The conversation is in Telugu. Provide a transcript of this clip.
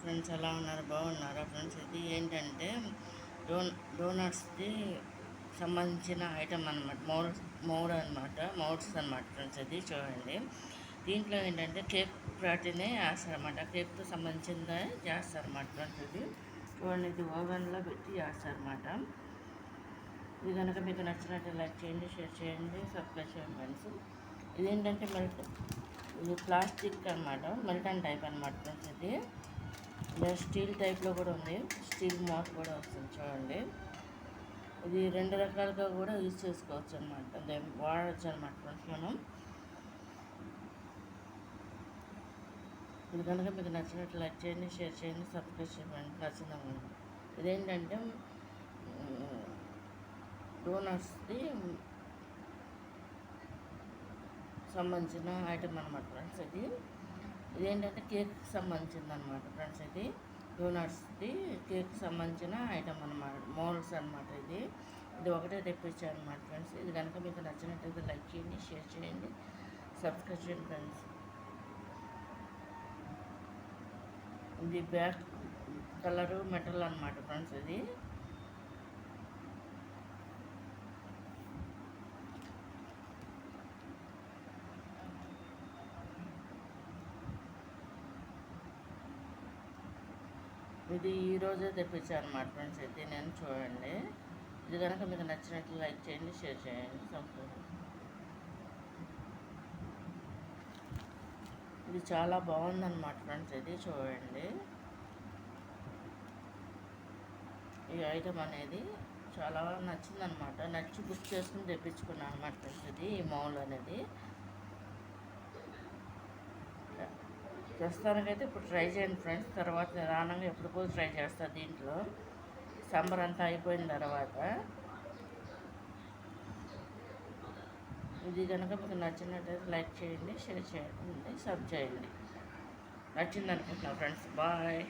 ఫ్రెండ్స్ ఎలా ఉన్నారు? బాగున్నారా ఫ్రెండ్స్? ఇది ఏంటంటే డోనట్స్కి సంబంధించిన ఐటమ్ అనమాట. మౌడ్స్ అనమాట ఫ్రెండ్స్. ఇది చూడండి. దీంట్లో ఏంటంటే కేక్ ప్యాటీనే వేస్తారనమాట. కేక్తో సంబంధించిందే చేస్తారన్నమాట ఫ్రెండ్స్. ఇది చూడండి, ఇది ఓవెన్లో పెట్టి చేస్తారన్నమాట. ఇది కనుక మీకు నచ్చినట్టు లైక్ చేయండి, షేర్ చేయండి, సబ్స్క్రైబ్ చేయండి ఫ్రెండ్స్. ఇదేంటంటే ఇది ప్లాస్టిక్ అనమాట, మెల్టన్ టైప్ అనమాట ఫ్రెండ్స్. ఇది ఇలా స్టీల్ టైప్లో కూడా ఉంది, స్టీల్ మౌత్ కూడా వస్తుంది చూడండి. ఇది రెండు రకాలుగా కూడా యూజ్ చేసుకోవచ్చు అనమాట, అదే వాడచ్చు అనమాట ఫ్రెండ్స్ మనం. ఇది కనుక మీకు నచ్చినట్టు లైక్ చేయండి, షేర్ చేయండి, సబ్స్క్రైబ్ చేయండి. నచ్చిందన్నమాట. ఇదేంటంటే డోనట్స్కి సంబంధించిన ఐటమ్ అనమాట ఫ్రెండ్స్. ఇదేంటంటే కేక్కి సంబంధించింది అనమాట ఫ్రెండ్స్. ఇది డోనట్స్ది కేక్కి సంబంధించిన ఐటమ్ అనమాట, మోల్డ్స్ అనమాట. ఇది ఒకటే తెప్పించాను అనమాట ఫ్రెండ్స్. ఇది కనుక మీకు నచ్చినట్టయితే లైక్ చేయండి, షేర్ చేయండి, సబ్స్క్రైబ్ చేయండి ఫ్రెండ్స్. ఇది బ్లాక్ కలరు మెటల్ అనమాట ఫ్రెండ్స్. ఇది ఈరోజే తెప్పించాను అనమాట ఫ్రెండ్స్. నేను చూడండి. ఇది కనుక మీకు నచ్చినట్లు లైక్ చేయండి, షేర్ చేయండి, సబ్స్క్రైబ్. ఇది చాలా బాగుందన్నమాట ఫ్రెండ్స్. ఇది చూడండి, ఈ ఐటమ్ అనేది చాలా నచ్చిందనమాట. నచ్చి బుక్ చేసుకుని తెప్పించుకున్నాను అనమాట ఫ్రెండ్స్. ఈ మౌల్ అనేది ప్రస్తుతానికైతే ఇప్పుడు ట్రై చేయండి ఫ్రెండ్స్. తర్వాత నిదానంగా ఎప్పుడుకో ట్రై చేస్తాను. దీంట్లో సమ్మర్ అంతా అయిపోయిన తర్వాత ఇది కనుక మీకు నచ్చినట్టయితే లైక్ చేయండి, షేర్ చేయండి, సబ్ చేయండి. నచ్చింది అనుకుంటున్నా ఫ్రెండ్స్. బాయ్.